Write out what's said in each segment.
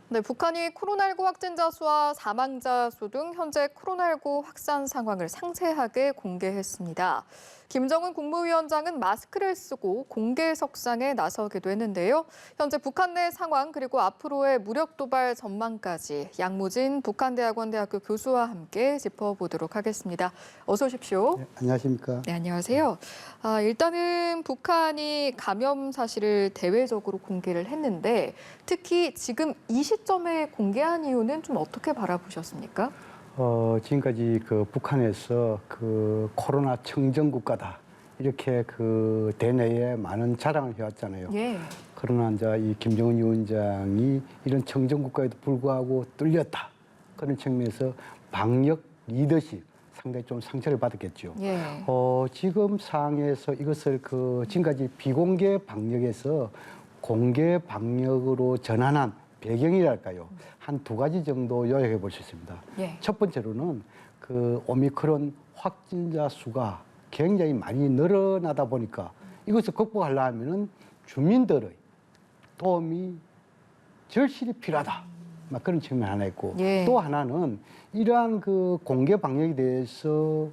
네, 북한이 코로나19 확진자 수와 사망자 수 등 현재 코로나19 확산 상황을 상세하게 공개했습니다. 김정은 국무위원장은 마스크를 쓰고 공개 석상에 나서기도 했는데요. 현재 북한 내 상황 그리고 앞으로의 무력 도발 전망까지 양무진 북한대학원대학교 교수와 함께 짚어보도록 하겠습니다. 어서 오십시오. 네, 안녕하십니까. 네, 안녕하세요. 일단은 북한이 감염 사실을 대외적으로 공개를 했는데 특히 지금 이 시점에 공개한 이유는 좀 어떻게 바라보셨습니까? 지금까지 북한에서 코로나 청정 국가다 이렇게 대내에 많은 자랑을 해왔잖아요. 예. 그러나 이제 이 김정은 위원장이 이런 청정 국가에도 불구하고 뚫렸다. 그런 측면에서 방역 리더십 상당히 좀 상처를 받았겠죠. 예. 지금 상황에서 이것을 지금까지 비공개 방역에서 공개 방역으로 전환한 배경이랄까요? 한 두 가지 정도 요약해 볼 수 있습니다. 예. 첫 번째로는 오미크론 확진자 수가 굉장히 많이 늘어나다 보니까 이것을 극복하려면은 주민들의 도움이 절실히 필요하다. 막 그런 측면 하나 있고 예. 또 하나는 이러한 공개 방역에 대해서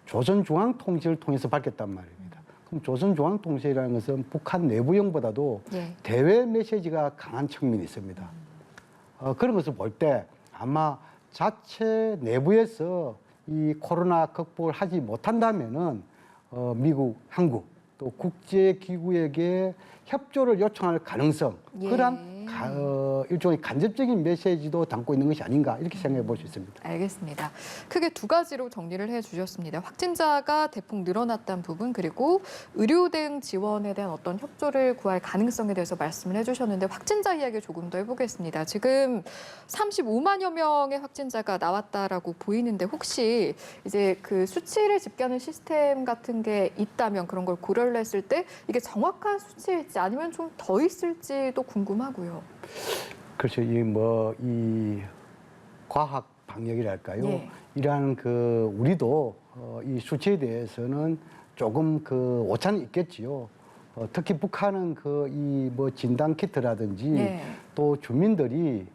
조선중앙통제를 통해서 밝혔단 말입니다. 그럼 조선중앙통제라는 것은 북한 내부용보다도 예. 대외 메시지가 강한 측면이 있습니다. 그런 것을 볼 때 아마 자체 내부에서 이 코로나 극복을 하지 못한다면은 미국, 한국 또 국제기구에게 협조를 요청할 가능성 예. 그러한 일종의 간접적인 메시지도 담고 있는 것이 아닌가 이렇게 생각해 볼 수 있습니다. 알겠습니다. 크게 두 가지로 정리를 해주셨습니다. 확진자가 대폭 늘어났다는 부분 그리고 의료 대응 지원에 대한 어떤 협조를 구할 가능성에 대해서 말씀을 해주셨는데 확진자 이야기 조금 더 해보겠습니다. 지금 35만여 명의 확진자가 나왔다라고 보이는데 혹시 이제 그 수치를 집계하는 시스템 같은 게 있다면 그런 걸 고려를 했을 때 이게 정확한 수치일지 아니면 좀 더 있을지도 궁금하고요. 그렇죠. 이 과학 방역이랄까요? 예. 이러한 우리도 이 수치에 대해서는 조금 오차는 있겠지요. 특히 북한은 진단 키트라든지 예. 또 주민들이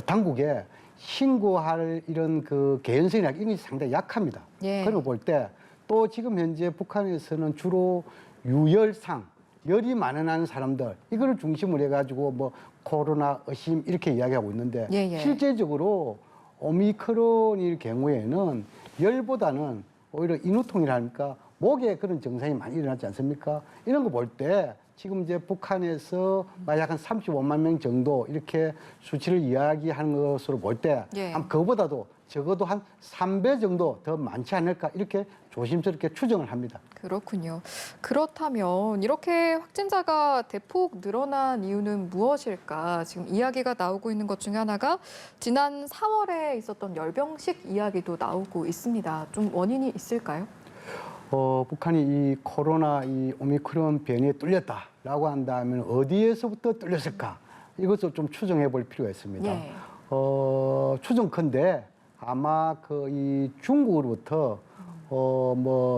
당국에 신고할 이런 개연성이나 이런 것이 상당히 약합니다. 예. 그런 걸 볼 때 또 지금 현재 북한에서는 주로 유열상 열이 많은 사람들 이거를 중심으로 해가지고 코로나 의심 이렇게 이야기하고 있는데 예. 실제적으로 오미크론일 경우에는 열보다는 오히려 인후통이라니까 목에 그런 증상이 많이 일어나지 않습니까? 이런 거 볼 때 지금 이제 북한에서 약 한 35만 명 정도 이렇게 수치를 이야기하는 것으로 볼 때 예. 그거보다도 적어도 한 3배 정도 더 많지 않을까 이렇게 조심스럽게 추정을 합니다. 그렇군요. 그렇다면 이렇게 확진자가 대폭 늘어난 이유는 무엇일까? 지금 이야기가 나오고 있는 것 중에 하나가 지난 4월에 있었던 열병식 이야기도 나오고 있습니다. 좀 원인이 있을까요? 북한이 이 코로나 이 오미크론 변이에 뚫렸다라고 한다면 어디에서부터 뚫렸을까? 이것을 좀 추정해 볼 필요가 있습니다. 예. 추정컨대 아마 이 중국으로부터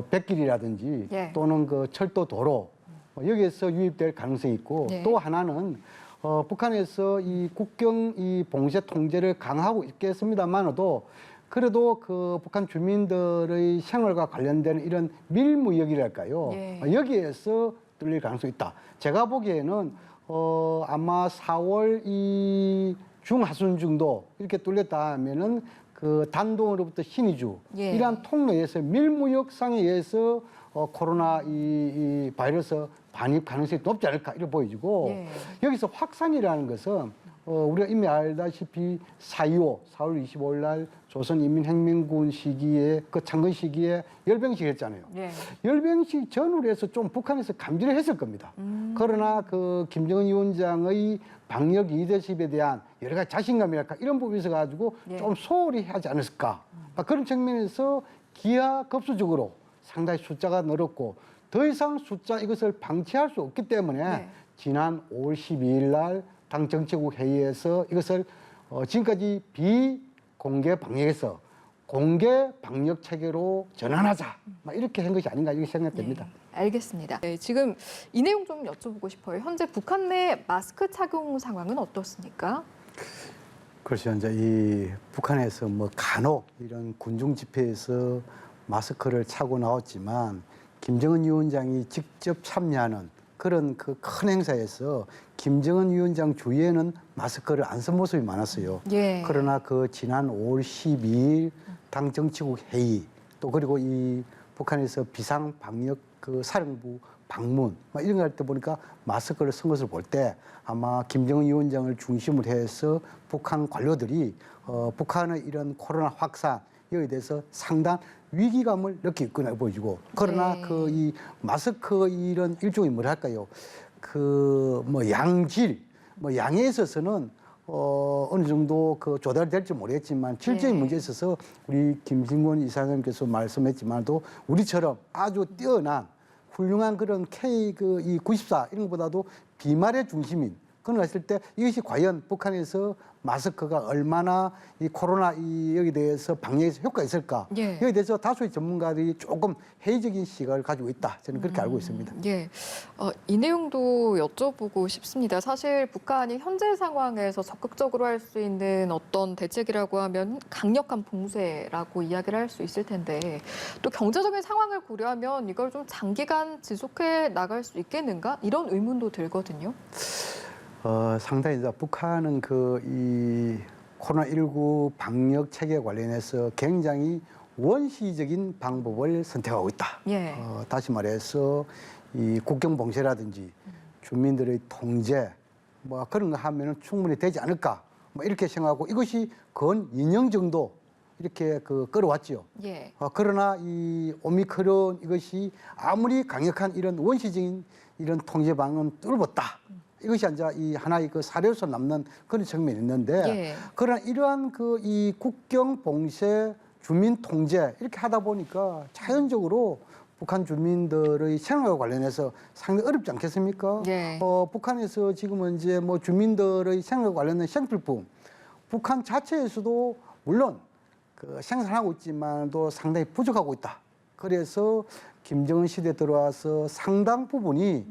백길이라든지 예. 또는 철도 도로 여기에서 유입될 가능성이 있고 네. 또 하나는 북한에서 이 국경 이 봉쇄 통제를 강화하고 있겠습니다만도 그래도 북한 주민들의 생활과 관련된 이런 밀무역이랄까요? 예. 여기에서 뚫릴 가능성이 있다. 제가 보기에는 아마 4월 이 중하순 정도 이렇게 뚫렸다 하면은 단동으로부터 신의주 예. 이러한 통로에서 밀무역상에 의해서 코로나 이 바이러스 반입 가능성이 높지 않을까 이렇게 보여지고 예. 여기서 확산이라는 것은 우리가 이미 알다시피 4.25, 4월 25일 날 조선인민혁명군 시기에 창건 시기에 열병식 했잖아요. 예. 열병식 전후로 해서 좀 북한에서 감지를 했을 겁니다. 그러나 김정은 위원장의 방역 리더십에 대한 여러 가지 자신감이랄까 이런 부분에 있어 가지고 예. 좀 소홀히 하지 않았을까. 그런 측면에서 기하급수적으로 상당히 숫자가 늘었고 더 이상 숫자 이것을 방치할 수 없기 때문에 네. 지난 5월 12일 날 당 정책국 회의에서 이것을 지금까지 비공개 방역에서 공개 방역 체계로 전환하자. 이렇게 한 것이 아닌가 이렇게 생각됩니다. 네, 알겠습니다. 네, 지금 이 내용 좀 여쭤보고 싶어요. 현재 북한 내 마스크 착용 상황은 어떻습니까? 그렇죠. 이제 이 북한에서 뭐 간혹 이런 군중 집회에서 마스크를 차고 나왔지만 김정은 위원장이 직접 참여하는 그런 그 큰 행사에서 김정은 위원장 주위에는 마스크를 안 쓴 모습이 많았어요. 예. 그러나 그 지난 5월 12일 당 정치국 회의 또 그리고 이 북한에서 비상 방역 그 사령부 방문 막 이런 거 할 때 보니까 마스크를 쓴 것을 볼 때 아마 김정은 위원장을 중심으로 해서 북한 관료들이 북한의 이런 코로나 확산 여기에 대해서 상당 위기감을 느끼고 있구나 보여지고 그러나 네. 그 이 마스크 이런 일종의 뭐랄까요 그 뭐 양질 뭐 양에 있어서는 어느 정도 그 조달될지 모르겠지만 질적인 네. 문제에 있어서 우리 김진권 이사장님께서 말씀했지만도 우리처럼 아주 뛰어난 훌륭한 그런 K 그 이 94 이런 것보다도 비말의 중심인 그런 거 했을 때 이것이 과연 북한에서 마스크가 얼마나 이 코로나 이 여기 대해서 방역에서 효과가 있을까? 예. 여기에 대해서 다수의 전문가들이 조금 회의적인 시각을 가지고 있다. 저는 그렇게 알고 있습니다. 예. 이 내용도 여쭤보고 싶습니다. 사실 북한이 현재 상황에서 적극적으로 할 수 있는 어떤 대책이라고 하면 강력한 봉쇄라고 이야기를 할 수 있을 텐데 또 경제적인 상황을 고려하면 이걸 좀 장기간 지속해 나갈 수 있겠는가? 이런 의문도 들거든요. 상당히 이제 북한은 그 이 코로나19 방역 체계 관련해서 굉장히 원시적인 방법을 선택하고 있다. 예. 다시 말해서 이 국경 봉쇄라든지 주민들의 통제 뭐 그런 거 하면은 충분히 되지 않을까 뭐 이렇게 생각하고 이것이 건 2년 정도 이렇게 그 끌어왔죠. 예. 그러나 이 오미크론 이것이 아무리 강력한 이런 원시적인 이런 통제 방은 뚫었다. 이것이 이제 이 하나의 그 사례로서 남는 그런 측면이 있는데 예. 그러나 이러한 그 이 국경 봉쇄 주민 통제 이렇게 하다 보니까 자연적으로 북한 주민들의 생활과 관련해서 상당히 어렵지 않겠습니까? 예. 북한에서 지금은 이제 뭐 주민들의 생활과 관련된 생필품 북한 자체에서도 물론 그 생산하고 있지만도 상당히 부족하고 있다. 그래서 김정은 시대 들어와서 상당 부분이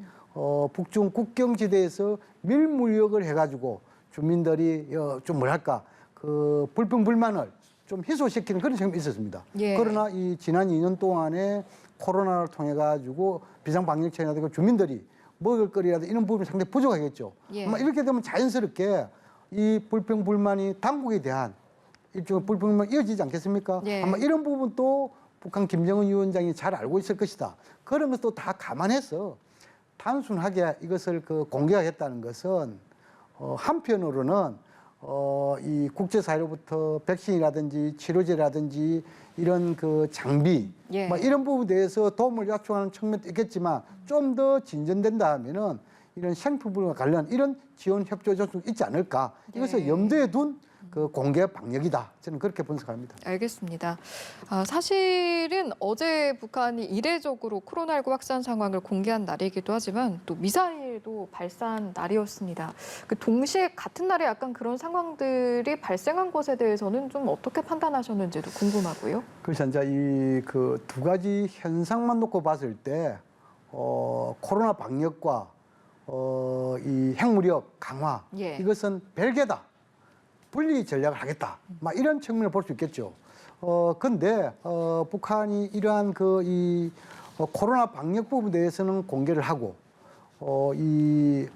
북중 국경지대에서 밀무역을 해가지고 주민들이 좀 뭐랄까 그 불평불만을 좀 해소시키는 그런 점이 있었습니다. 예. 그러나 이 지난 2년 동안에 코로나를 통해 가지고 비상방역체계나 주민들이 먹을거리라도 이런 부분이 상당히 부족하겠죠. 예. 아마 이렇게 되면 자연스럽게 이 불평불만이 당국에 대한 일종의 불평불만이 이어지지 않겠습니까? 예. 아마 이런 부분도 북한 김정은 위원장이 잘 알고 있을 것이다. 그런 것도 다 감안해서 단순하게 이것을 그 공개하겠다는 것은 한편으로는 이 국제사회로부터 백신이라든지 치료제라든지 이런 그 장비 예. 뭐 이런 부분에 대해서 도움을 요청하는 측면도 있겠지만 좀 더 진전된다 하면은 이런 생필품과 관련 이런 지원 협조 조치 있지 않을까 이것을 네. 염두에 둔 그 공개 방역이다. 저는 그렇게 분석합니다. 알겠습니다. 사실은 어제 북한이 이례적으로 코로나19 확산 상황을 공개한 날이기도 하지만 또 미사일도 발사한 날이었습니다. 그 동시에 같은 날에 약간 그런 상황들이 발생한 것에 대해서는 좀 어떻게 판단하셨는지도 궁금하고요. 그래서 이제 이 그 두 가지 현상만 놓고 봤을 때 코로나 방역과 이 핵무력 강화 예. 이것은 별개다. 분리 전략을 하겠다. 막 이런 측면을 볼 수 있겠죠. 근데 북한이 이러한 그 이 코로나 방역 부분에 대해서는 공개를 하고 이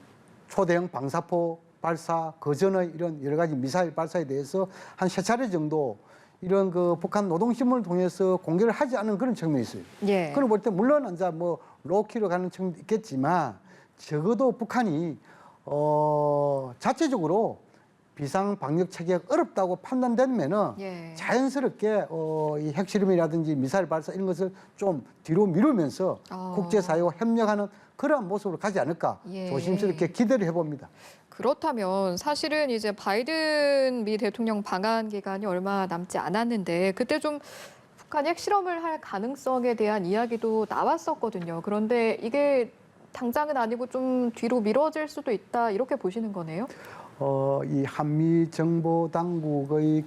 초대형 방사포 발사 그 전의 이런 여러 가지 미사일 발사에 대해서 한 3차례 정도 이런 그 북한 노동신문을 통해서 공개를 하지 않은 그런 측면이 있어요. 예. 그걸 볼 때 물론 이제 뭐 로키로 가는 측면도 있겠지만 적어도 북한이 자체적으로 비상 방역 체계가 어렵다고 판단되면은 예. 자연스럽게 이 핵실험이라든지 미사일 발사 이런 것을 좀 뒤로 미루면서 국제사회와 협력하는 그러한 모습으로 가지 않을까 예. 조심스럽게 기대를 해봅니다. 그렇다면 사실은 이제 바이든 미 대통령 방한 기간이 얼마 남지 않았는데 그때 좀 북한이 핵실험을 할 가능성에 대한 이야기도 나왔었거든요. 그런데 이게 당장은 아니고 좀 뒤로 미뤄질 수도 있다 이렇게 보시는 거네요. 이 한미 정보 당국의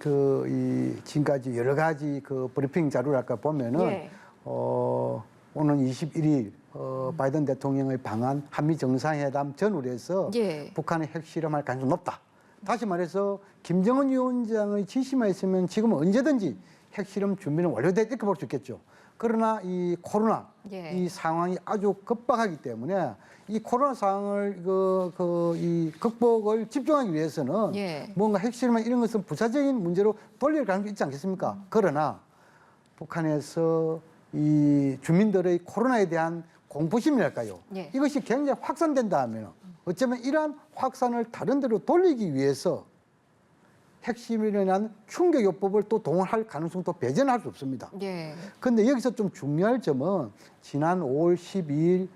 이 지금까지 여러 가지 그 브리핑 자료를 아까 보면은 예. 오는 21일 바이든 대통령의 방한 한미 정상회담 전후로 해서 예. 북한의 핵실험할 가능성이 높다. 다시 말해서 김정은 위원장의 지시만 있으면 지금 언제든지 핵실험 준비는 완료됐다 이렇게 볼 수 있겠죠. 그러나 이 코로나 예. 이 상황이 아주 급박하기 때문에 이 코로나 상황을 이 극복을 집중하기 위해서는 예. 뭔가 핵실험 이런 것은 부차적인 문제로 돌릴 가능성이 있지 않겠습니까? 그러나 북한에서 이 주민들의 코로나에 대한 공포심이랄까요? 예. 이것이 굉장히 확산된다 하면 어쩌면 이러한 확산을 다른 데로 돌리기 위해서 핵심으로 인한 충격요법을 또 동원할 가능성도 배제는 할 수 없습니다. 예. 그런데 여기서 좀 중요할 점은 지난 5월 12일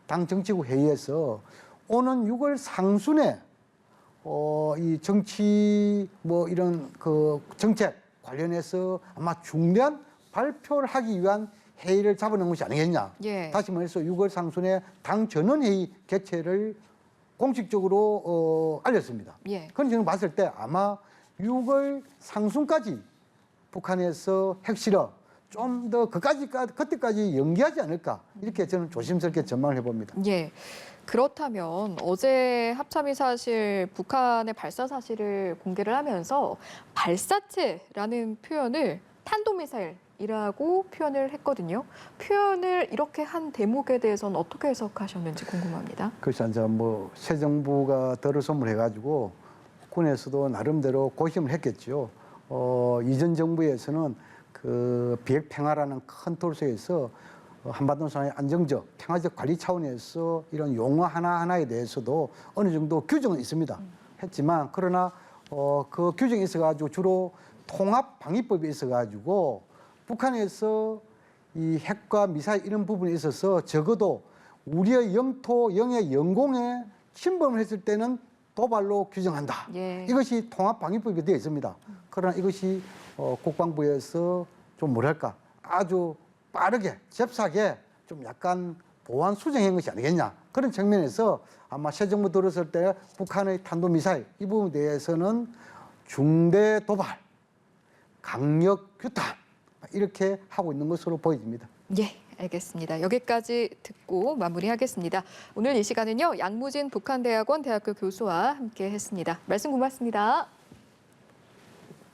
당 정치국 회의에서 오는 6월 상순에 이 정치 뭐 이런 그 정책 관련해서 아마 중대한 발표를 하기 위한 회의를 잡아놓은 것이 아니겠냐. 예. 다시 말해서 6월 상순에 당 전원회의 개최를 공식적으로 알렸습니다. 예. 그건 저는 봤을 때 아마 6월 상순까지 북한에서 핵실험 좀 더 그때까지 연기하지 않을까 이렇게 저는 조심스럽게 전망을 해봅니다. 예. 그렇다면 어제 합참이 사실 북한의 발사 사실을 공개를 하면서 발사체라는 표현을 탄도미사일이라고 표현을 했거든요. 표현을 이렇게 한 대목에 대해서는 어떻게 해석하셨는지 궁금합니다. 그래서 이제 뭐 새 정부가 들어선물 해가지고 군에서도 나름대로 고심을 했겠죠. 이전 정부에서는 그 비핵 평화라는 큰 틀 속에서 한반도 상황의 안정적, 평화적 관리 차원에서 이런 용어 하나하나에 대해서도 어느 정도 규정은 있습니다. 했지만 그러나 그 규정이 있어가지고 주로 통합 방위법이 있어가지고 북한에서 이 핵과 미사일 이런 부분에 있어서 적어도 우리의 영토, 영해, 영공에 침범을 했을 때는 도발로 규정한다. 예. 이것이 통합 방위법이 되어 있습니다. 그러나 이것이 국방부에서 좀 뭐랄까 아주 빠르게 잽싸게 좀 약간 보완 수정한 것이 아니겠냐 그런 측면에서 아마 새 정부 들었을 때 북한의 탄도미사일 이 부분에 대해서는 중대 도발, 강력 규탄 이렇게 하고 있는 것으로 보여집니다. 예, 알겠습니다. 여기까지 듣고 마무리하겠습니다. 오늘 이 시간은요, 양무진 북한대학원 대학교 교수와 함께 했습니다. 말씀 고맙습니다.